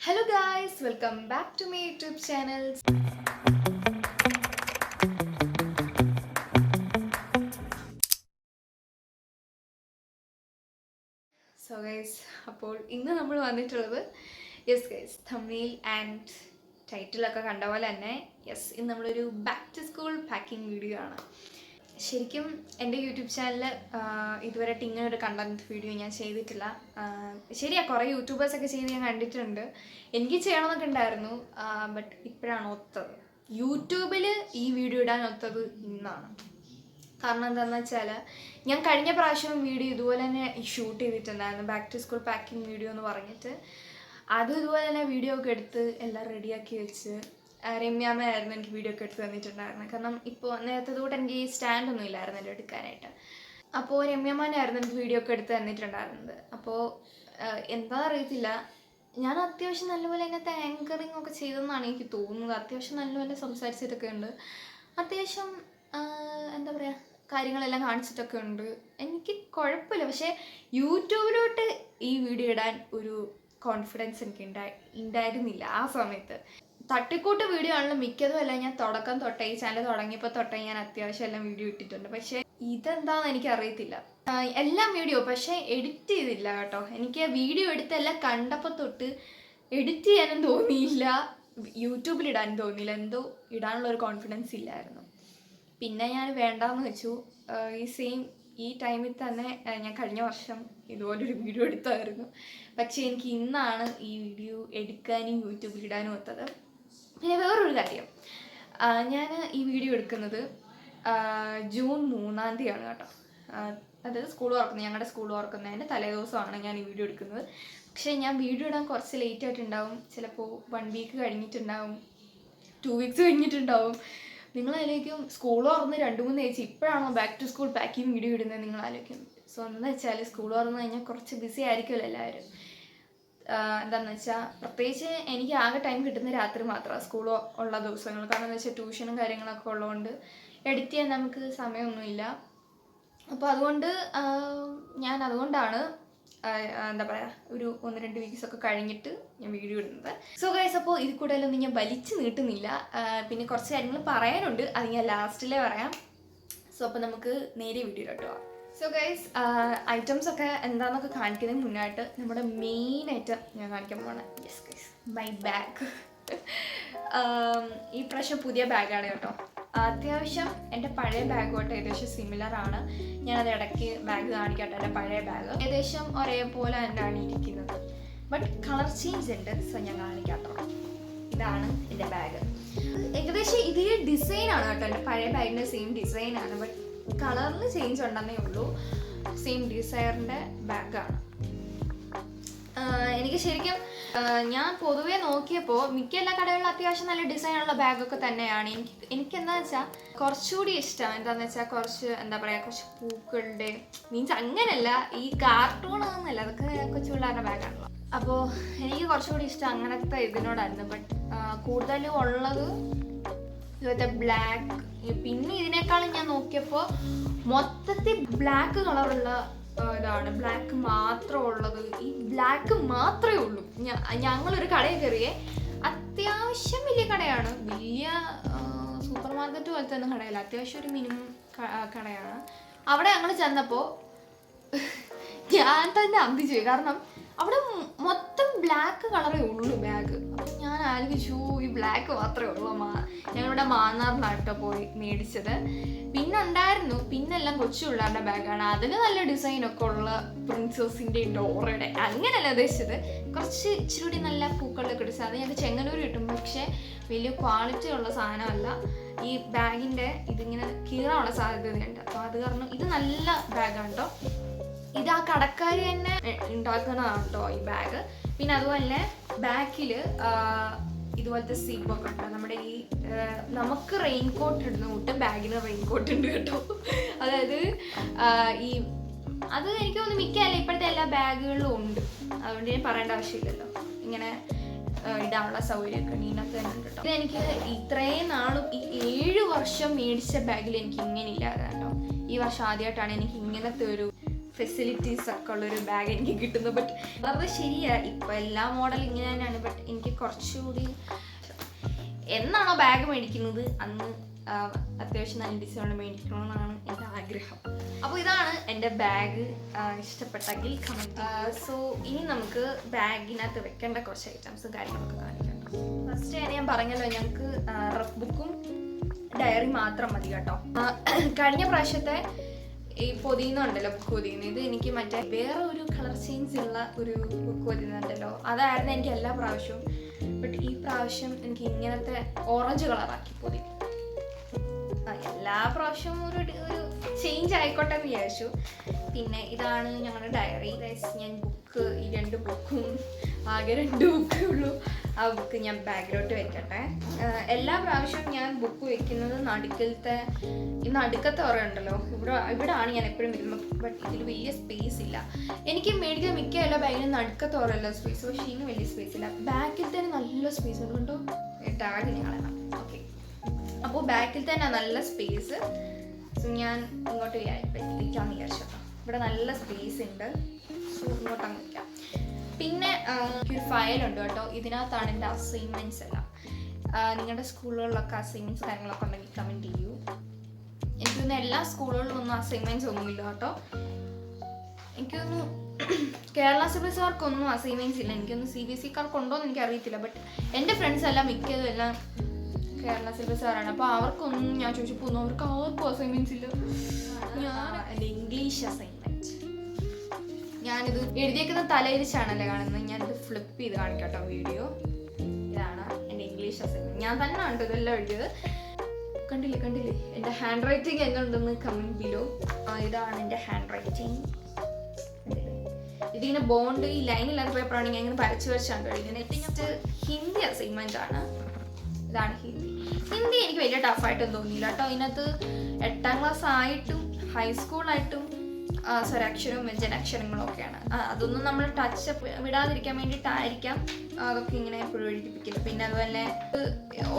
Hello guys, welcome back to my YouTube channel. So guys, അപ്പോൾ ഇന്ന് നമ്മൾ വന്നിട്ടുള്ളത് thumbnail and title ഒക്കെ കണ്ട പോലെ തന്നെ ഇന്ന് നമ്മളൊരു back to school packing video ആണ്. ശരിക്കും എൻ്റെ യൂട്യൂബ് ചാനലിൽ ഇതുവരെയായിട്ട് ഇങ്ങനെ ഒരു കണ്ടന്റ് വീഡിയോ ഞാൻ ചെയ്തിട്ടില്ല. ശരിയാ, കുറേ യൂട്യൂബേഴ്സൊക്കെ ചെയ്ത് ഞാൻ കണ്ടിട്ടുണ്ട്. എനിക്ക് ചെയ്യണമെന്നൊക്കെ ഉണ്ടായിരുന്നു, ബട്ട് ഇപ്പോഴാണ് ഒത്തത്. യൂട്യൂബിൽ ഈ വീഡിയോ ഇടാൻ ഒത്തത് ഇന്നാണ്. കാരണം എന്താണെന്ന് വെച്ചാൽ ഞാൻ കഴിഞ്ഞ പ്രാവശ്യം വീഡിയോ ഇതുപോലെ തന്നെ ഷൂട്ട് ചെയ്തിട്ടുണ്ടായിരുന്നു, back to school packing video എന്ന് പറഞ്ഞിട്ട്. അതും ഇതുപോലെ തന്നെ വീഡിയോ ഒക്കെ എടുത്ത് എല്ലാം റെഡിയാക്കി വെച്ച് രമ്യാമ്മയായിരുന്നു എനിക്ക് വീഡിയോ ഒക്കെ എടുത്ത് തന്നിട്ടുണ്ടായിരുന്നു. കാരണം ഇപ്പോൾ നേരത്തെ തൊട്ട് എനിക്ക് ഈ സ്റ്റാൻഡൊന്നും ഇല്ലായിരുന്നു എൻ്റെ എടുക്കാനായിട്ട്. അപ്പോൾ രമ്യാമ്മനായിരുന്നു എനിക്ക് വീഡിയോ ഒക്കെ എടുത്ത് തന്നിട്ടുണ്ടായിരുന്നത്. അപ്പോൾ എന്താണെന്ന് അറിയത്തില്ല, ഞാൻ അത്യാവശ്യം നല്ലപോലെ അതിനകത്ത് ആങ്കറിങ് ഒക്കെ ചെയ്തെന്നാണ് എനിക്ക് തോന്നുന്നത്. അത്യാവശ്യം നല്ലപോലെ സംസാരിച്ചിട്ടൊക്കെ ഉണ്ട്, അത്യാവശ്യം എന്താ പറയുക, കാര്യങ്ങളെല്ലാം കാണിച്ചിട്ടൊക്കെ ഉണ്ട്. എനിക്ക് കുഴപ്പമില്ല. പക്ഷേ യൂട്യൂബിലോട്ട് ഈ വീഡിയോ ഇടാൻ ഒരു കോൺഫിഡൻസ് എനിക്ക് ഉണ്ടായിരുന്നില്ല ആ സമയത്ത്. തട്ടിക്കൂട്ട് വീഡിയോ ആണല്ലോ മിക്കതും. അല്ല, ഞാൻ തുടക്കം തൊട്ടേ ഈ ചാനൽ തുടങ്ങിയപ്പോൾ തൊട്ടേ ഞാൻ അത്യാവശ്യം എല്ലാം വീഡിയോ ഇട്ടിട്ടുണ്ട്. പക്ഷേ ഇതെന്താണെന്ന് എനിക്കറിയത്തില്ല. എല്ലാം വീഡിയോ പക്ഷേ എഡിറ്റ് ചെയ്തില്ല കേട്ടോ. എനിക്ക് വീഡിയോ എടുത്തെല്ലാം കണ്ടപ്പോൾ തൊട്ട് എഡിറ്റ് ചെയ്യാനും തോന്നിയില്ല, യൂട്യൂബിലിടാനും തോന്നിയില്ല. എന്തോ ഇടാനുള്ള ഒരു കോൺഫിഡൻസ് ഇല്ലായിരുന്നു. പിന്നെ ഞാൻ വേണ്ടാന്ന് വെച്ചു. ഈ ടൈമിൽ തന്നെ ഞാൻ കഴിഞ്ഞ വർഷം ഇതുപോലൊരു വീഡിയോ എടുത്തായിരുന്നു. പക്ഷേ എനിക്ക് ഇന്നാണ് ഈ വീഡിയോ എടുക്കാനും യൂട്യൂബിലിടാനും ഒത്തത്. പിന്നെ വേറൊരു കാര്യം, ഞാൻ ഈ വീഡിയോ എടുക്കുന്നത് ജൂൺ 3-ാം തീയതിയാണ് കേട്ടോ. അതായത് സ്കൂൾ തുറക്കുന്നത്, ഞങ്ങളുടെ സ്കൂൾ തുറക്കുന്നതിൻ്റെ തലേദിവസമാണ് ഞാൻ ഈ വീഡിയോ എടുക്കുന്നത്. പക്ഷേ ഞാൻ വീഡിയോ ഇടാൻ കുറച്ച് ലേറ്റ് ആയിട്ടുണ്ടാവും. ചിലപ്പോൾ 1 വീക്ക് കഴിഞ്ഞിട്ടുണ്ടാവും, 2 വീക്സ് കഴിഞ്ഞിട്ടുണ്ടാവും. നിങ്ങളാലോചിക്കും സ്കൂൾ തുറന്ന് 2-3 ആഴ്ച ഇപ്പോഴാണോ back to school packing video ഇടുന്നത് നിങ്ങളാലോചിക്കും. സോ എന്താണെന്ന് വെച്ചാൽ സ്കൂൾ തുറന്ന് കഴിഞ്ഞാൽ കുറച്ച് ബിസി ആയിരിക്കുമല്ലോ എല്ലാവരും. എന്താണെന്ന് വെച്ചാൽ പ്രത്യേകിച്ച് എനിക്ക് ആകെ ടൈം കിട്ടുന്ന രാത്രി മാത്രമാണ് സ്കൂൾ ഉള്ള ദിവസങ്ങൾ. കാരണം എന്ന് വെച്ചാൽ ട്യൂഷനും കാര്യങ്ങളൊക്കെ ഉള്ളതുകൊണ്ട് എഡിറ്റ് ചെയ്യാൻ നമുക്ക് സമയമൊന്നുമില്ല. അപ്പോൾ അതുകൊണ്ടാണ് എന്താ പറയുക, ഒരു 1-2 വീക്സ് ഒക്കെ കഴിഞ്ഞിട്ട് ഞാൻ വീഡിയോ ഇടുന്നത്. സോ ഗൈസ്, അപ്പോൾ ഇത് കൂടുതലൊന്നും ഞാൻ വലിച്ചു നീട്ടുന്നില്ല. പിന്നെ കുറച്ച് കാര്യങ്ങൾ പറയാനുണ്ട്, അത് ഞാൻ ലാസ്റ്റിലേ പറയാം. സോ അപ്പോൾ നമുക്ക് നേരെ വീഡിയോയിലോട്ട് പോകാം. സോ ഗൈസ്, ഐറ്റംസ് ഒക്കെ എന്താണെന്നൊക്കെ കാണിക്കുന്നതിന് മുന്നായിട്ട് നമ്മുടെ മെയിൻ ഐറ്റം ഞാൻ കാണിക്കാൻ പോകണം. Yes guys, my bag. ഈ പ്രാവശ്യം പുതിയ ബാഗാണ് കേട്ടോ. അത്യാവശ്യം എൻ്റെ പഴയ ബാഗുമായിട്ട് ഏകദേശം സിമിലർ ആണ്. ഞാനത് ഇടയ്ക്ക് ബാഗ് കാണിക്കട്ടെ. എൻ്റെ പഴയ ബാഗ് ഏകദേശം ഒരേപോലെ തന്നെയാണ് ഇരിക്കുന്നത്, ബട്ട് കളർ ചേഞ്ച് ഉണ്ട്. സോ ഞാൻ കാണിക്കാട്ടോ. ഇതാണ് എൻ്റെ ബാഗ്. ഏകദേശം ഇതേ ഡിസൈനാണ് കേട്ടോ. എൻ്റെ പഴയ ബാഗിൻ്റെ സെയിം ഡിസൈനാണ്, ബട്ട് കളറിൽ ചേഞ്ച് ഉണ്ടെന്നേ ഉള്ളൂ. സെയിം ഡിസൈറിൻ്റെ ബാഗാണ്. എനിക്ക് ശരിക്കും ഞാൻ പൊതുവേ നോക്കിയപ്പോൾ മിക്ക എല്ലാ കടകളിലും അത്യാവശ്യം നല്ല ഡിസൈനുള്ള ബാഗൊക്കെ തന്നെയാണ്. എനിക്ക് എന്താണെന്ന് വെച്ചാൽ കുറച്ചുകൂടി ഇഷ്ടം എന്താണെന്ന് വെച്ചാൽ കുറച്ച് എന്താ പറയുക, കുറച്ച് പൂക്കളുടെ മീൻസ് അങ്ങനെയല്ല, ഈ കാർട്ടൂൺ ഒന്നുമല്ല, അതൊക്കെ കൊച്ചു പിള്ളേരുടെ ബാഗാണല്ലോ. അപ്പോൾ എനിക്ക് കുറച്ചുകൂടി ഇഷ്ടം അങ്ങനത്തെ ഇതിനോടായിരുന്നു. ബട്ട് കൂടുതലും ഉള്ളത് ഇതുപോലത്തെ ബ്ലാക്ക്. പിന്നെ ഇതിനേക്കാളും ഞാൻ നോക്കിയപ്പോൾ മൊത്തത്തിൽ ബ്ലാക്ക് കളറുള്ള ഇതാണ്, ബ്ലാക്ക് മാത്രമേ ഉള്ളത്. ഈ ബ്ലാക്ക് മാത്രമേ ഉള്ളൂ. ഞങ്ങളൊരു കടയിൽ കയറിയേ, അത്യാവശ്യം വലിയ കടയാണ്, വലിയ സൂപ്പർ മാർക്കറ്റ് പോലത്തെ ഒന്നും കടയല്ല, അത്യാവശ്യം ഒരു മിനിമം കടയാണ്. അവിടെ ഞങ്ങൾ ചെന്നപ്പോൾ ഞാൻ തന്നെ അന്തിച്ചു, കാരണം അവിടെ മൊത്തം ബ്ലാക്ക് കളറേ ഉള്ളൂ ബാഗ്. അപ്പം ഞാൻ ആലോചിച്ചു, ഈ ബ്ലാക്ക് മാത്രമേ ഉള്ളൂ. ഞങ്ങളിവിടെ മാന്നാറിനാട്ടോ പോയി മേടിച്ചത്. പിന്നെ ഉണ്ടായിരുന്നു, പിന്നെല്ലാം കൊച്ചു പിള്ളേരുടെ ബാഗാണ്. അതിന് നല്ല ഡിസൈനൊക്കെ ഉള്ള പ്രിൻസസിൻ്റെ, ഡോറയുടെ, അങ്ങനെയല്ല ഉദ്ദേശിച്ചത്. കുറച്ച് ഇച്ചിരി കൂടി നല്ല പൂക്കളിലൊക്കെ ഡിസൈൻ. അത് ഞങ്ങൾക്ക് ചെങ്ങന്നൂർ കിട്ടും, പക്ഷേ വലിയ ക്വാളിറ്റി ഉള്ള സാധനമല്ല. ഈ ബാഗിൻ്റെ ഇതിങ്ങനെ കീറാനുള്ള സാധ്യതയുണ്ട്. അപ്പോൾ അത് കാരണം ഇത് നല്ല ബാഗാണ് കേട്ടോ. ഇത് ആ കടക്കാർ തന്നെ ഉണ്ടാക്കുന്നതാണ് കേട്ടോ ഈ ബാഗ്. പിന്നെ അതുപോലെ തന്നെ ബാക്കിൽ ഇതുപോലത്തെ സിബൊക്കെ ഉണ്ട്. നമ്മുടെ ഈ നമുക്ക് റെയിൻകോട്ട് ഇടുന്ന കൂട്ട് ബാഗിന് റെയിൻകോട്ട് ഉണ്ട് കേട്ടോ. അതായത് അത് എനിക്ക് തോന്നുന്നു മിക്കല്ല ഇപ്പോഴത്തെ എല്ലാ ബാഗുകളിലും ഉണ്ട്. അതുകൊണ്ട് ഞാൻ പറയേണ്ട ആവശ്യമില്ലല്ലോ, ഇങ്ങനെ ഇടാനുള്ള സൗകര്യമൊക്കെ ഇതിനകത്ത് തന്നെ ഉണ്ട് കേട്ടോ. ഇത് എനിക്ക് ഇത്രയും നാളും ഈ 7 വർഷം മേടിച്ച ബാഗിൽ എനിക്ക് ഇങ്ങനെ ഇല്ലാതെ കേട്ടോ. ഈ വർഷം ആദ്യമായിട്ടാണ് എനിക്ക് ഇങ്ങനത്തെ ഒരു ഫെസിലിറ്റീസ് ഒക്കെ ഉള്ളൊരു ബാഗ് എനിക്ക് കിട്ടുന്നു. ബട്ട് അത് ശരിയാണ്, ഇപ്പം എല്ലാ മോഡൽ ഇങ്ങനെ തന്നെയാണ്. ബട്ട് എനിക്ക് കുറച്ചുകൂടി എന്നാണോ ബാഗ് മേടിക്കുന്നത് അന്ന് അത്യാവശ്യം നല്ല ഡിസൈൻ മേടിക്കണമെന്നാണ് എൻ്റെ ആഗ്രഹം. അപ്പോൾ ഇതാണ് എൻ്റെ ബാഗ്. ഇഷ്ടപ്പെട്ടെങ്കിൽ കമൻറ്റ്. സോ ഇനി നമുക്ക് ബാഗിനകത്ത് വെക്കേണ്ട കുറച്ച് ഐറ്റംസും കാര്യങ്ങളൊക്കെ കാണിക്കാം. ഫസ്റ്റ് ഞാൻ പറഞ്ഞല്ലോ, ഞങ്ങൾക്ക് റഫ് ബുക്കും ഡയറി മാത്രം മതി കേട്ടോ. കഴിഞ്ഞ പ്രാവശ്യത്തെ ഈ പൊതിയുന്നുണ്ടല്ലോ, ബുക്ക് പൊതിയുന്നത്, ഇത് എനിക്ക് മറ്റേ വേറെ ഒരു കളർ ചേഞ്ച് ഉള്ള ഒരു ബുക്ക് പൊതിയുന്നുണ്ടല്ലോ, അതായിരുന്നു എനിക്ക് എല്ലാ പ്രാവശ്യവും. ബട്ട് ഈ പ്രാവശ്യം എനിക്ക് ഇങ്ങനത്തെ ഓറഞ്ച് കളറാക്കി പൊതി. എല്ലാ പ്രാവശ്യവും ഒരു ചേഞ്ച് ആയിക്കോട്ടെ എന്ന് വിചാരിച്ചു. പിന്നെ ഇതാണ് ഞങ്ങളുടെ ഡയറി. ഞാൻ ബുക്ക്, ഈ 2 ബുക്കും, ആകെ 2 ബുക്കേ ഉള്ളൂ, ആ ബുക്ക് ഞാൻ ബാഗിലോട്ട് വെക്കട്ടെ. എല്ലാ പ്രാവശ്യവും ഞാൻ ബുക്ക് വെക്കുന്നത് നടുക്കത്തെ ഉറയുണ്ടല്ലോ, ഇവിടെ ആണ് ഞാൻ എപ്പോഴും വരുമ്പോൾ. ബട്ട് ഇതിൽ വലിയ സ്പേസ് ഇല്ല. എനിക്ക് മേടിക്കുന്ന മിക്ക എല്ലാ ബാഗിനും നടുക്കത്തെ ഉറയല്ല സ്പേസ്, പക്ഷേ ഇതിന് വലിയ സ്പേസ് ഇല്ല. ബാക്കിൽ തന്നെ നല്ല സ്പേസ് ഉണ്ട് കേട്ടോ. ടാഗ് ഞങ്ങളെല്ലാം ഓക്കെ. അപ്പോൾ ബാക്കിൽ തന്നെ നല്ല സ്പേസ്. സോ ഞാൻ ഇങ്ങോട്ട് വെക്കാമെന്ന് വിചാരിച്ചു കേട്ടോ. ഇവിടെ നല്ല സ്പേസ് ഉണ്ട്, സോ ഇങ്ങോട്ടങ്ങ് വയ്ക്കാം. പിന്നെ ഒരു ഫയലുണ്ട് കേട്ടോ, ഇതിനകത്താണ് എൻ്റെ അസൈൻമെൻറ്റ്സ് എല്ലാം. നിങ്ങളുടെ സ്കൂളുകളിലൊക്കെ അസൈൻമെൻറ്റ്സ് കാര്യങ്ങളൊക്കെ ഉണ്ടെങ്കിൽ കമൻറ്റ് ചെയ്യൂ. എനിക്കൊന്നും എല്ലാ സ്കൂളുകളിലൊന്നും അസൈൻമെൻറ്റ്സ് ഒന്നുമില്ല കേട്ടോ. എനിക്കൊന്നും കേരള സിലബസുകാർക്കൊന്നും അസൈൻമെൻറ്റ്സ് ഇല്ല. എനിക്കൊന്നും CBSE-കാർക്ക് ഉണ്ടോ എന്ന് എനിക്കറിയത്തില്ല. ബട്ട് എൻ്റെ ഫ്രണ്ട്സ് എല്ലാം മിക്കതും എല്ലാം കേരള സിലബസുകാരാണ്. അപ്പോൾ അവർക്കൊന്നും ഞാൻ ചോദിച്ചപ്പോൾ അവർക്ക് ആർക്കും അസൈൻമെൻറ്റ്സ് ഇല്ല. എൻ്റെ ഇംഗ്ലീഷ് അസൈൻമെൻറ്റ് ഞാനിത് എഴുതിയേക്കുന്ന തലയിരിച്ചാണല്ലേ കാണുന്നത്. ഞാനിത് ഫ്ലിപ്പ് ചെയ്ത് കാണിക്കട്ടോ വീഡിയോ. ഇതാണ് എൻ്റെ ഇംഗ്ലീഷ് അസൈൻമെൻറ്റ്. ഞാൻ തന്നെ ഉണ്ട് ഇതെല്ലാം എഴുതിയത്. കണ്ടില്ലേ എൻ്റെ ഹാൻഡ് റൈറ്റിംഗ് എങ്ങനെയുണ്ടെന്ന് കമൻറ്റ് ബിലോ. ഇതാണ് എൻ്റെ ഹാൻഡ് റൈറ്റിംഗ്. ഇതിങ്ങനെ ബോണ്ട് ഈ ലൈനില്ലാത്ത പേപ്പറാണ് ഞാൻ ഇങ്ങനെ വരച്ചാണ് കഴിയുന്നത്. നെക്സ്റ്റ് ഹിന്ദി അസൈൻമെൻ്റ് ആണ്. ഇതാണ് ഹിന്ദി എനിക്ക് വലിയ ടഫായിട്ടൊന്നും തോന്നിയില്ല കേട്ടോ. ഇതിനകത്ത് 8ാം ക്ലാസ് ആയിട്ടും ഹൈസ്കൂളായിട്ടും സ്വരാക്ഷരവും വ്യഞ്ജനാക്ഷരങ്ങളും ഒക്കെയാണ്. അതൊന്നും നമ്മൾ ടച്ച് വിടാതിരിക്കാൻ വേണ്ടിയിട്ടായിരിക്കാം അതൊക്കെ ഇങ്ങനെ എപ്പോഴും എഴുതിപ്പിക്കുന്നത്. പിന്നെ അതുപോലെ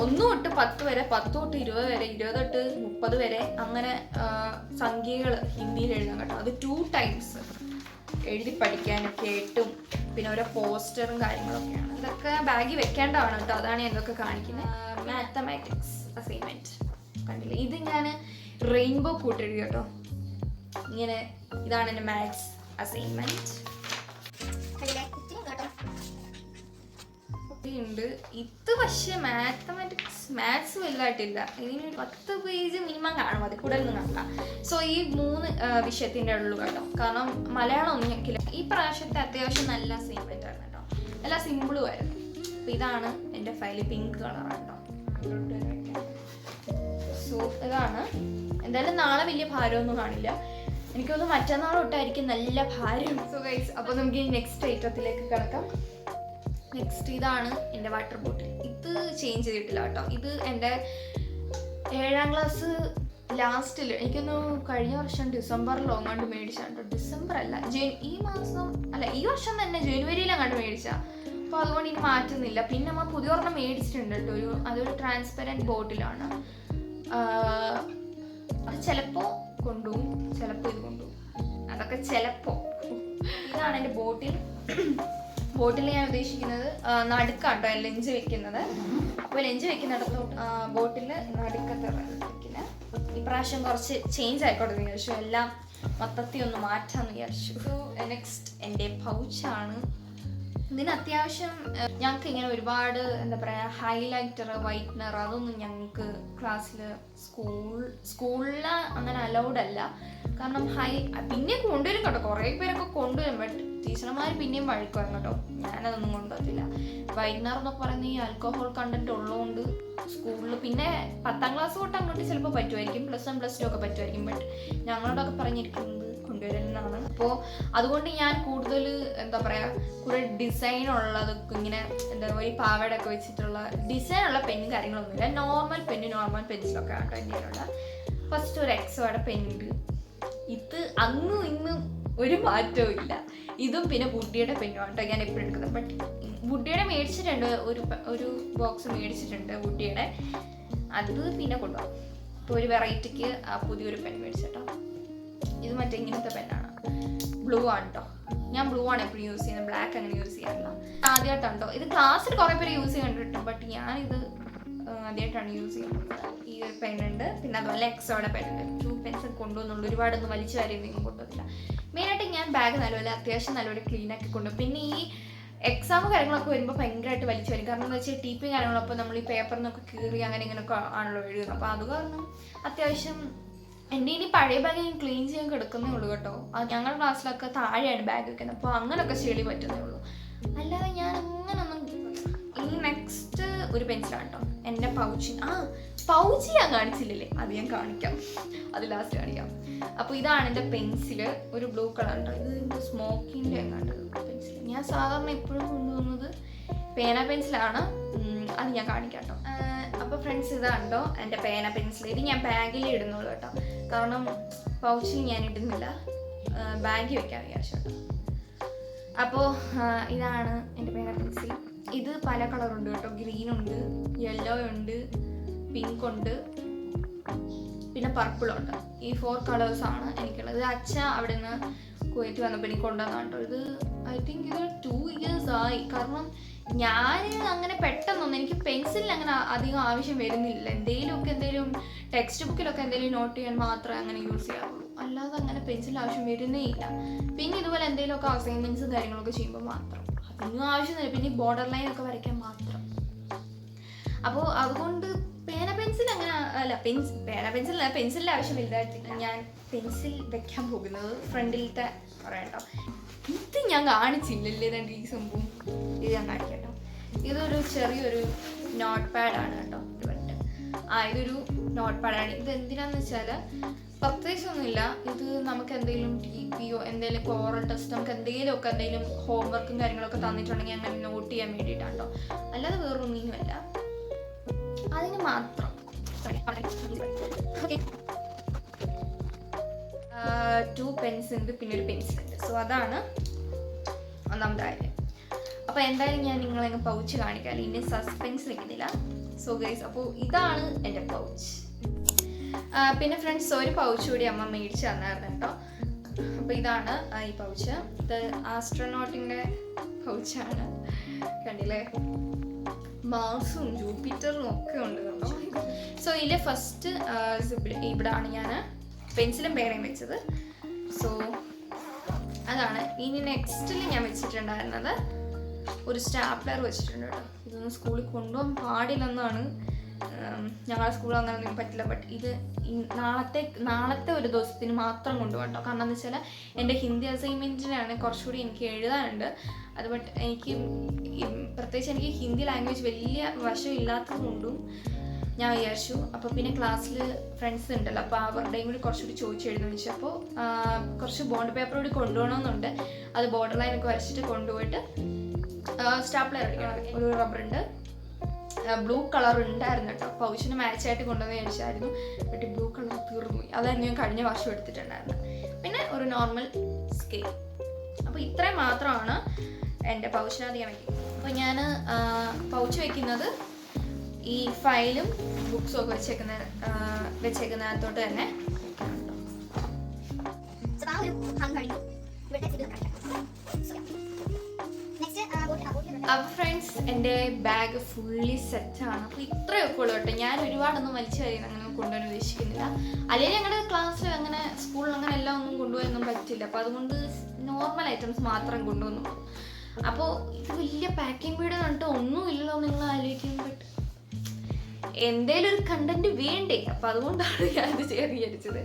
1 തൊട്ട് 10 വരെ, 10 തൊട്ട് 20 വരെ, 20 തൊട്ട് 30 വരെ അങ്ങനെ സംഖ്യകൾ ഹിന്ദിയിൽ എഴുതാൻ കേട്ടോ. അത് 2 times എഴുതി പഠിക്കാനൊക്കെ ആയിട്ടും പിന്നെ ഓരോ പോസ്റ്ററും കാര്യങ്ങളൊക്കെയാണ്. ഇതൊക്കെ ബാഗിൽ വെക്കേണ്ടതാണ് കേട്ടോ. അതാണ് ഞാൻ ഇതൊക്കെ കാണിക്കുന്നത്. മാത്തമാറ്റിക്സ് അസൈൻമെൻറ്റ് കണ്ടില്ലേ, ഇത് ഞാൻ റെയിൻബോ കൂട്ടെഴുതി കേട്ടോ. ഇങ്ങനെ ഇതാണ് എൻ്റെ മാത്സ് അസൈൻമെൻറ്റ്. ഉണ്ട് ഇത്. പക്ഷേ മാത്സ് വലുതായിട്ടില്ല. ഇതിന് 10 പേജ് മിനിമം കാണും, അതിൽ കൂടുതലൊന്നും കാണാം. സോ ഈ 3 വിഷയത്തിൻ്റെ ഉള്ളു കേട്ടോ. കാരണം മലയാളം ഒന്നും ഞെക്കില്ല. ഈ പ്രാവശ്യത്തെ അത്യാവശ്യം നല്ല അസൈൻമെൻ്റ് ആണ് കേട്ടോ. നല്ല സിമ്പിളും ആയിരുന്നു. അപ്പോൾ ഇതാണ് എൻ്റെ ഫയൽ, പിങ്ക് കളറാണ് കേട്ടോ. സോ ഇതാണ്. എന്തായാലും നാളെ വലിയ ഭാരമൊന്നും കാണില്ല. എനിക്കൊന്ന് മറ്റന്നാൾ തൊട്ടായിരിക്കും നല്ല ഭാരം. സോ ഗൈസ്, അപ്പോൾ നമുക്ക് ഈ നെക്സ്റ്റ് ഐറ്റത്തിലേക്ക് കിടക്കാം. നെക്സ്റ്റ് ഇതാണ് എൻ്റെ വാട്ടർ ബോട്ടിൽ. ഇത് ചേഞ്ച് ചെയ്തിട്ടില്ല കേട്ടോ. ഇത് എൻ്റെ 7ാം ക്ലാസ് ലാസ്റ്റിൽ, എനിക്കൊന്ന് കഴിഞ്ഞ വർഷം ഡിസംബറിലോ അങ്ങോട്ട് മേടിച്ചാണ് കേട്ടോ. ഡിസംബർ അല്ല, ഈ വർഷം തന്നെ ജനുവരിയിൽ അങ്ങോട്ട് മേടിച്ചാൽ. അപ്പോൾ അതുകൊണ്ട് ഇനി മാറ്റുന്നില്ല. പിന്നെ നമ്മൾ പുതിയ ഒരെണ്ണം മേടിച്ചിട്ടുണ്ട് കേട്ടോ. അതൊരു ട്രാൻസ്പെറൻറ്റ് ബോട്ടിലാണ്. അത് ചിലപ്പോൾ കൊണ്ടുപോകും, ചിലപ്പോൾ ഇത് കൊണ്ടുപോകും. അതൊക്കെ ചിലപ്പോൾ. ഇതാണ് എൻ്റെ ബോട്ടിൽ ഞാൻ ഉദ്ദേശിക്കുന്നത് നടുക്കാട്ടോ ലഞ്ച് വെക്കുന്നത്. അപ്പോൾ ലഞ്ച് വെക്കുന്നിടത്തോട്ട് ബോട്ടിൽ നടുക്കത്തെ വെക്കുന്നത്. ഇപ്രാവശ്യം കുറച്ച് ചേഞ്ച് ആയിക്കോട്ടെ എന്ന് വിചാരിച്ചു. എല്ലാം മൊത്തത്തിൽ ഒന്ന് മാറ്റാമെന്ന് വിചാരിച്ചു. നെക്സ്റ്റ് എൻ്റെ പൗച്ചാണ്. ഇതിന് അത്യാവശ്യം ഞങ്ങൾക്ക് ഇങ്ങനെ ഒരുപാട് എന്താ പറയുക ഹൈലൈറ്റർ, വൈറ്റ്നർ അതൊന്നും ഞങ്ങൾക്ക് ക്ലാസ്സിൽ സ്കൂളിൽ അങ്ങനെ അലൗഡ് അല്ല. കാരണം പിന്നെ കൊണ്ടുവരും കേട്ടോ, കുറേ പേരൊക്കെ കൊണ്ടുവരും. ബട്ട് ടീച്ചർമാർ പിന്നെയും വഴിക്കുവായിരുന്നു കേട്ടോ. ഞാനതൊന്നും കൊണ്ടുവരത്തില്ല. വൈറ്റ്നർ എന്നൊക്കെ പറയുന്ന ഈ ആൽക്കഹോൾ കണ്ടന്റ് ഉള്ളതുകൊണ്ട് സ്കൂളിൽ പിന്നെ 10ാം ക്ലാസ് തൊട്ട് അങ്ങോട്ട് ചിലപ്പോൾ പറ്റുമായിരിക്കും, +1 +2 ഒക്കെ പറ്റുമായിരിക്കും. ബട്ട് ഞങ്ങളോടൊക്കെ പറഞ്ഞിരിക്കുന്നത് കൊണ്ടുവരുന്നതാണ്. അപ്പോൾ അതുകൊണ്ട് ഞാൻ കൂടുതൽ എന്താ പറയുക കുറേ ഡിസൈൻ ഉള്ളതൊക്കെ ഇങ്ങനെ എന്താ പറയുക ഈ പാവടൊക്കെ വെച്ചിട്ടുള്ള ഡിസൈനുള്ള പെന്നും കാര്യങ്ങളൊന്നുമില്ല. നോർമൽ പെൻസിലൊക്കെ ആട്ടോ എൻ്റെ കയ്യിലുള്ള. ഫസ്റ്റ് ഒരു എക്സോയുടെ പെന്നുണ്ട്. ഇത് അന്നും ഇന്നും ഒരു മാറ്റവും ഇല്ല. ഇതും പിന്നെ വുഡിയുടെ പെന്നുമാണ് കേട്ടോ ഞാൻ എപ്പോഴും എടുക്കുന്നത്. ബട്ട് വുഡിയുടെ മേടിച്ചിട്ടുണ്ട്, ഒരു ബോക്സ് മേടിച്ചിട്ടുണ്ട് വുഡിയുടെ. അത് പിന്നെ കൊണ്ടുപോകാം. ഇപ്പോൾ ഒരു വെറൈറ്റിക്ക് പുതിയൊരു പെൻ മേടിച്ചിട്ടോ. ഇത് മറ്റേ ഇങ്ങനത്തെ പെന്നാണ്. ബ്ലൂ ആണ് കേട്ടോ. ഞാൻ ബ്ലൂ ആണ് എപ്പോഴും യൂസ് ചെയ്യുന്നത്, ബ്ലാക്ക് അങ്ങനെ യൂസ് ചെയ്യാറില്ല. ആദ്യമായിട്ടാണ് ഈ ക്ലാസ്സിൽ കുറേ പേര് യൂസ് ചെയ്യാൻ കിട്ടും, ബട്ട് ഞാനിത് ആദ്യമായിട്ടാണ് യൂസ് ചെയ്യുന്നത്. ഈ ഒരു പെണ്ണുണ്ട്, പിന്നെ അതുപോലെ എക്സോടെ പെണ്ണുണ്ട്. 2 പെൻസിൽ കൊണ്ടുവന്നുള്ളൂ, ഒരുപാടൊന്നും വലിച്ചു കാര്യമൊന്നും കൊണ്ടുവന്നില്ല. മെയിനായിട്ട് ഞാൻ ബാഗ് നല്ലപോലെ അത്യാവശ്യം നല്ലപോലെ ക്ലീൻ ആക്കി കൊണ്ടുപോകും. പിന്നെ ഈ എക്സാം കാര്യങ്ങളൊക്കെ വരുമ്പോൾ ഭയങ്കരമായിട്ട് വലിച്ചു വരും. കാരണം എന്താ വെച്ചാൽ ടീപ്പി കാര്യങ്ങളപ്പോൾ നമ്മൾ ഈ പേപ്പറിൽ നിന്നൊക്കെ കീറി അങ്ങനെ ഇങ്ങനെയൊക്കെ ആണല്ലോ എഴുതുന്നത്. അപ്പോൾ അത് കാരണം അത്യാവശ്യം എൻ്റെ ഇനി പഴയ ബാഗ് ഞാൻ ക്ലീൻ ചെയ്യാൻ കിടക്കുന്നേ ഉള്ളൂ കേട്ടോ. ഞങ്ങളുടെ ക്ലാസ്സിലൊക്കെ താഴെയാണ് ബാഗ് വെക്കുന്നത്, അപ്പോൾ അങ്ങനെയൊക്കെ ചെളി പറ്റുന്നേ ഉള്ളൂ. അല്ലാതെ ഞാൻ അങ്ങനൊന്നും. ഇനി നെക്സ്റ്റ് ഒരു പെൻസിലാണ് കേട്ടോ, എൻ്റെ പൗച്ച് ഞാൻ കാണിച്ചില്ലല്ലേ, അത് ഞാൻ കാണിക്കാം, അത് ലാസ്റ്റ് കാണിക്കാം. അപ്പോൾ ഇതാണ് എൻ്റെ പെൻസില്, ഒരു ബ്ലൂ കളർ ഉണ്ടോ. ഇത് സ്മോക്കിൻ്റെ എങ്ങാണ്ട് പെൻസിൽ. ഞാൻ സാധാരണ എപ്പോഴും കൊണ്ടുപോകുന്നത് പേന പെൻസിലാണ്, അത് ഞാൻ കാണിക്കാം കേട്ടോ. അപ്പോൾ ഫ്രണ്ട്സ് ഇതാണ്ടോ എൻ്റെ പേന പെൻസിൽ. ഇത് ഞാൻ ബാഗിൽ ഇടുന്നുള്ളൂ കേട്ടോ, കാരണം പൗച്ചിൽ ഞാൻ ഇടുന്നില്ല, ബാഗിൽ വെക്കാൻ വിചാരിച്ചു കേട്ടോ. അപ്പോൾ ഇതാണ് എൻ്റെ പേന പെൻസിൽ. ഇത് പല കളറുണ്ട് കേട്ടോ, ഗ്രീൻ ഉണ്ട്, യെല്ലോ ഉണ്ട്, പിങ്ക് ഉണ്ട്, പിന്നെ പർപ്പിളുണ്ട്. ഈ 4 കളേഴ്സാണ് എനിക്കുള്ളത്. ഇത് അച്ഛ അവിടെ നിന്ന് കുവൈറ്റ് വന്നപ്പോൾ എനിക്ക് കൊണ്ടുവന്നാണ് കേട്ടോ. ഇത് ഐ തിങ്ക് ഇത് 2 years ആയി. കാരണം ഞാൻ അങ്ങനെ പെട്ടെന്നൊന്നും എനിക്ക് പെൻസിലിന് അങ്ങനെ അധികം ആവശ്യം വരുന്നില്ല. എന്തെങ്കിലും ടെക്സ്റ്റ് ബുക്കിലൊക്കെ എന്തെങ്കിലും നോട്ട് ചെയ്യാൻ മാത്രമേ അങ്ങനെ യൂസ് ചെയ്യാറുള്ളൂ, അല്ലാതെ അങ്ങനെ പെൻസിൽ ആവശ്യം വരുന്നേ ഇല്ല. പിന്നെ ഇതുപോലെ എന്തെങ്കിലുമൊക്കെ അസൈൻമെൻറ്റ്സും കാര്യങ്ങളൊക്കെ ചെയ്യുമ്പോൾ മാത്രം, അതിനും ആവശ്യമില്ല. പിന്നെ ബോർഡർ ലൈൻ ഒക്കെ വരയ്ക്കാൻ മാത്രം. അപ്പോൾ അതുകൊണ്ട് പേന പെൻസിൽ അങ്ങനെ അല്ല, പെൻസിലിൻ്റെ ആവശ്യം വലുതായിട്ടില്ല. ഞാൻ പെൻസിൽ വെക്കാൻ പോകുന്നത് ഫ്രണ്ടിലത്തെ പറയട്ടോ. ഇത് ഞാൻ കാണിച്ചില്ലല്ലേ, രണ്ട് ഈ സംഭവം. ഇത് ഞാൻ കാണിക്കാം കേട്ടോ. ഇതൊരു ചെറിയൊരു നോട്ട് പാഡാണ് കേട്ടോ. ഇതൊരു നോട്ട് പാഡാണ്. ഇത് എന്തിനാന്ന് വെച്ചാൽ പ്രത്യേകിച്ചൊന്നുമില്ല. ഇത് നമുക്ക് എന്തെങ്കിലും TPയോ എന്തെങ്കിലും ഓറൽ ടെസ്റ്റ്, നമുക്ക് എന്തെങ്കിലും ഹോംവർക്കും കാര്യങ്ങളൊക്കെ തന്നിട്ടുണ്ടെങ്കിൽ അങ്ങനെ നോട്ട് ചെയ്യാൻ വേണ്ടിയിട്ടാണ് കേട്ടോ, അല്ലാതെ വേറൊന്നിനുമല്ല, അതിന് മാത്രം. 2 പെൻസ് ഉണ്ട്, പിന്നെ ഒരു പെൻസിലുണ്ട്. സോ അതാണ് ഒന്നാമത്തെ കാര്യം. അപ്പോൾ എന്തായാലും ഞാൻ നിങ്ങളെ പൗച്ച് കാണിക്കാം, ഇനി സസ്പെൻസ് വെക്കുന്നില്ല. സോ ഗൈസ്, അപ്പോൾ ഇതാണ് എൻ്റെ പൗച്ച്. പിന്നെ ഫ്രണ്ട്സ്, ഒരു പൗച്ച് കൂടി അമ്മ മേടിച്ച് തന്നായിരുന്നു കേട്ടോ. അപ്പോൾ ഇതാണ് ഈ പൗച്ച്. ഇത് ആസ്ട്രോനോട്ടിൻ്റെ പൗച്ചാണ്, കണ്ടില്ലേ, മാർസും ജൂപ്പിറ്ററും ഒക്കെ ഉണ്ട് കേട്ടോ. സോ ഇതിൽ ഫസ്റ്റ് ഇവിടെയാണ് ഞാൻ പെൻസിലും പേനയും വെച്ചത്. സോ അതാണ്. ഇനി നെക്സ്റ്റിൽ ഞാൻ വെച്ചിട്ടുണ്ടായിരുന്നത് ഒരു സ്റ്റാപ്ലർ വെച്ചിട്ടുണ്ട് കേട്ടോ. ഇതൊന്നും സ്കൂളിൽ കൊണ്ടുപോകാൻ പാടില്ലെന്നാണ്, ഞങ്ങളുടെ സ്കൂളിൽ അങ്ങനെ ഒന്നും പറ്റില്ല. ബട്ട് ഇത് നാളത്തെ ഒരു ദിവസത്തിന് മാത്രം കൊണ്ടുപോകാം കേട്ടോ. കാരണം എന്താ വെച്ചാൽ എൻ്റെ ഹിന്ദി അസൈൻമെൻറ്റിനാണ് കുറച്ചുകൂടി എനിക്ക് എഴുതാനുണ്ട്. അത് ബട്ട് എനിക്ക് പ്രത്യേകിച്ച് എനിക്ക് ഹിന്ദി ലാംഗ്വേജ് വലിയ വശം ഇല്ലാത്തത് കൊണ്ടും ഞാൻ വിചാരിച്ചു. അപ്പോൾ പിന്നെ ക്ലാസ്സിൽ ഫ്രണ്ട്സ് ഉണ്ടല്ലോ, അപ്പോൾ അവരുടെയും കൂടി കുറച്ചുകൂടി ചോദിച്ചെഴുതുന്നു വെച്ചപ്പോൾ കുറച്ച് ബോണ്ട് പേപ്പർ കൂടി കൊണ്ടുപോകണമെന്നുണ്ട്. അത് ബോർഡർ ലൈനൊക്കെ വരച്ചിട്ട് കൊണ്ടുപോയിട്ട് സ്റ്റാപ്ലർ അടിക്കണം. ഒരു റബ്ബറുണ്ട്, ബ്ലൂ കളർ ഉണ്ടായിരുന്നു കേട്ടോ, പൗച്ചിന് മാച്ചായിട്ട് കൊണ്ടുവന്ന് വിചാരിച്ചായിരുന്നു. ബട്ട് ബ്ലൂ കളർ തീർന്നു, അതായിരുന്നു ഞാൻ കഴിഞ്ഞ വർഷം എടുത്തിട്ടുണ്ടായിരുന്നു. പിന്നെ ഒരു നോർമൽ സ്കെയിൽ. അപ്പോൾ ഇത്രയും മാത്രമാണ് എൻ്റെ പൗച്ചിനകത്ത് ഞാൻ വയ്ക്കുന്നത്. അപ്പോൾ ഞാൻ പൗച്ച് വയ്ക്കുന്നത് ഈ ഫയലും ബുക്സും ഒക്കെ വെച്ചേക്കുന്നതിനകത്തോട്ട് തന്നെ അപ്പോൾ ഫ്രണ്ട്സ്, എൻ്റെ ബാഗ് ഫുള്ളി സെറ്റാണ്. അപ്പോൾ ഇത്രയൊക്കെ ഉള്ളൂ കേട്ടോ. ഞാൻ ഒരുപാടൊന്നും വലിച്ചു കഴിയുന്ന അങ്ങനെ കൊണ്ടുപോകാൻ ഉദ്ദേശിക്കുന്നില്ല. അല്ലെങ്കിൽ ഞങ്ങളുടെ ക്ലാസ്സിൽ അങ്ങനെ സ്കൂളിൽ അങ്ങനെ എല്ലാം ഒന്നും കൊണ്ടുപോകാനൊന്നും പറ്റില്ല. അപ്പോൾ അതുകൊണ്ട് നോർമൽ ഐറ്റംസ് മാത്രം കൊണ്ടുവന്നു. അപ്പോൾ ഇത് വലിയ പാക്കിംഗ് വീഡിയോ കണ്ടിട്ട് ഒന്നുമില്ലല്ലോ നിങ്ങൾ ആലോചിക്കും. ബട്ട് എന്തേലും ഒരു കണ്ടന്റ് വേണ്ടേ, അപ്പോൾ അതുകൊണ്ടാണ് ഞാനിത് ചെയ്യാൻ വിചാരിച്ചത്.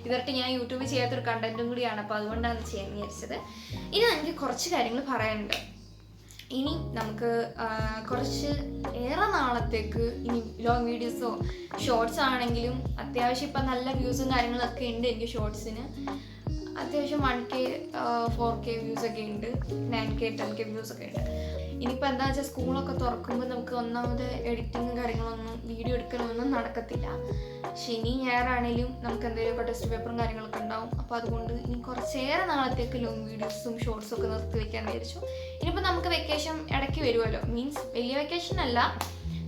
ഇതൊട്ട് ഞാൻ യൂട്യൂബിൽ ചെയ്യാത്തൊരു കണ്ടന്റും കൂടിയാണ്, അപ്പോൾ അതുകൊണ്ടാണ് ചെയ്യാൻ വിചാരിച്ചത്. ഇനി എനിക്ക് കുറച്ച് കാര്യങ്ങൾ പറയാനുണ്ട്. ഇനി നമുക്ക് കുറച്ച് ഏറെ നാളത്തേക്ക് ഇനി ലോങ് വീഡിയോസോ ഷോർട്സ് ആണെങ്കിലും അത്യാവശ്യം ഇപ്പം നല്ല വ്യൂസും കാര്യങ്ങളൊക്കെ ഉണ്ട് എനിക്ക് ഷോർട്സിന്. അത്യാവശ്യം 1K 4K വ്യൂസൊക്കെ ഉണ്ട്, 9K 10K വ്യൂസൊക്കെ ഉണ്ട്. ഇനിയിപ്പോൾ എന്താ വെച്ചാൽ സ്കൂളൊക്കെ തുറക്കുമ്പോൾ നമുക്ക് ഒന്നാമത് എഡിറ്റിങ്ങും കാര്യങ്ങളൊന്നും വീഡിയോ എടുക്കലൊന്നും നടക്കത്തില്ല. ശനി ഞായറാണേലും നമുക്ക് എന്തെങ്കിലുമൊക്കെ ടെസ്റ്റ് പേപ്പറും കാര്യങ്ങളൊക്കെ ഉണ്ടാവും. അപ്പോൾ അതുകൊണ്ട് ഇനി കുറച്ചേറെ നാളത്തേക്ക് ലോങ് വീഡിയോസും ഷോർട്സും ഒക്കെ നിർത്തി വെക്കാൻ വിചാരിച്ചു. ഇനിയിപ്പോൾ നമുക്ക് വെക്കേഷൻ ഇടയ്ക്ക് വരുമല്ലോ, മീൻസ് വലിയ വെക്കേഷൻ അല്ല,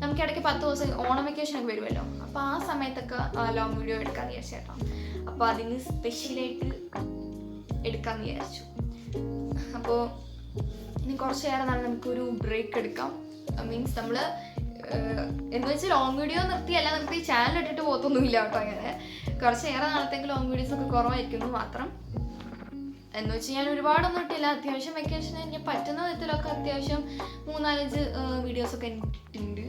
നമുക്ക് ഇടയ്ക്ക് 10 ദിവസം ഓണം വെക്കേഷനൊക്കെ വരുമല്ലോ. അപ്പോൾ ആ സമയത്തൊക്കെ ലോങ് വീഡിയോ എടുക്കാമെന്ന് വിചാരിച്ചു കേട്ടോ. അപ്പോൾ അതിന് സ്പെഷ്യലായിട്ട് എടുക്കാമെന്ന് വിചാരിച്ചു. അപ്പോൾ ഇനി കുറച്ചേറെ നാൾ നമുക്കൊരു ബ്രേക്ക് എടുക്കാം. മീൻസ് നമ്മൾ എന്ന് വെച്ചാൽ ലോങ് വീഡിയോ നിർത്തി ചാനൽ ഇട്ടിട്ട് പോകത്തൊന്നുമില്ല കേട്ടോ. അങ്ങനെ കുറച്ചേറെ നാളത്തേക്ക് ലോങ് വീഡിയോസൊക്കെ കുറവായിരിക്കുന്നു മാത്രം. എന്ന് വെച്ച് ഞാൻ ഒരുപാടൊന്നും ഇട്ടില്ല. അത്യാവശ്യം വെക്കേഷന് എനിക്ക് പറ്റുന്ന വിധത്തിലൊക്കെ അത്യാവശ്യം 3-4 വീഡിയോസൊക്കെ ഇട്ടിട്ടുണ്ട്.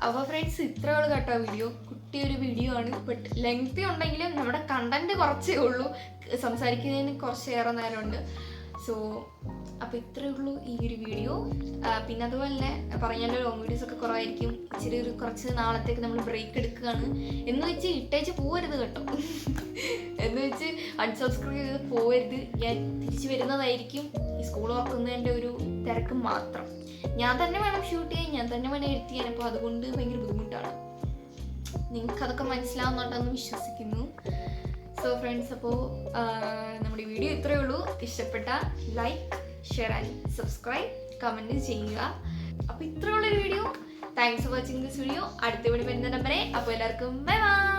അപ്പോൾ ഫ്രണ്ട്സ്, ഇത്രയുള്ളൂ കേട്ടോ വീഡിയോ. കുട്ടിയൊരു വീഡിയോ ആണ്, ബട്ട് ലെങ്തി ഉണ്ടെങ്കിലും നമ്മുടെ കണ്ടന്റ് കുറച്ചേ ഉള്ളൂ. സംസാരിക്കുന്നതിന് കുറച്ചേറെ നേരമുണ്ട്. സോ അപ്പോൾ ഇത്രയേ ഉള്ളൂ ഈ ഒരു വീഡിയോ. പിന്നെ അതുപോലെ തന്നെ പറഞ്ഞാലോ, ലോങ് വീഡിയോസൊക്കെ കുറവായിരിക്കും. ഇച്ചിരി കുറച്ച് നാളത്തേക്ക് നമ്മൾ ബ്രേക്ക് എടുക്കുകയാണ്. എന്ന് വെച്ച് ഇട്ടേച്ച് പോകരുത് കേട്ടോ. എന്ന് വെച്ച് അൺസബ്സ്ക്രൈബ് ചെയ്ത് പോകരുത്. ഞാൻ തിരിച്ചു വരുന്നതായിരിക്കും. ഈ സ്കൂൾ തുറക്കുന്നതിൻ്റെ ഒരു തിരക്ക് മാത്രം. ഞാൻ തന്നെ വേണം ഷൂട്ട് ചെയ്യാൻ, ഞാൻ തന്നെ വേണം എഡിറ്റ് ചെയ്യാൻ. അപ്പോൾ അതുകൊണ്ട് ഭയങ്കര ബുദ്ധിമുട്ടാണ്. നിങ്ങൾക്ക് അതൊക്കെ മനസ്സിലാവുന്നുണ്ടെന്ന് വിശ്വസിക്കുന്നു. സോ ഫ്രണ്ട്സ്, അപ്പോൾ നമ്മുടെ വീഡിയോ ഇത്രയേ ഉള്ളൂ. ഇഷ്ടപ്പെട്ട like, share and subscribe, comment ചെയ്യുക. അപ്പോൾ ഇത്രയുള്ളൊരു video. Thanks for watching this video. അടുത്ത വീഡിയോ വരുന്ന നമ്പറേ. അപ്പോൾ എല്ലാവർക്കും ബൈ ബൈ.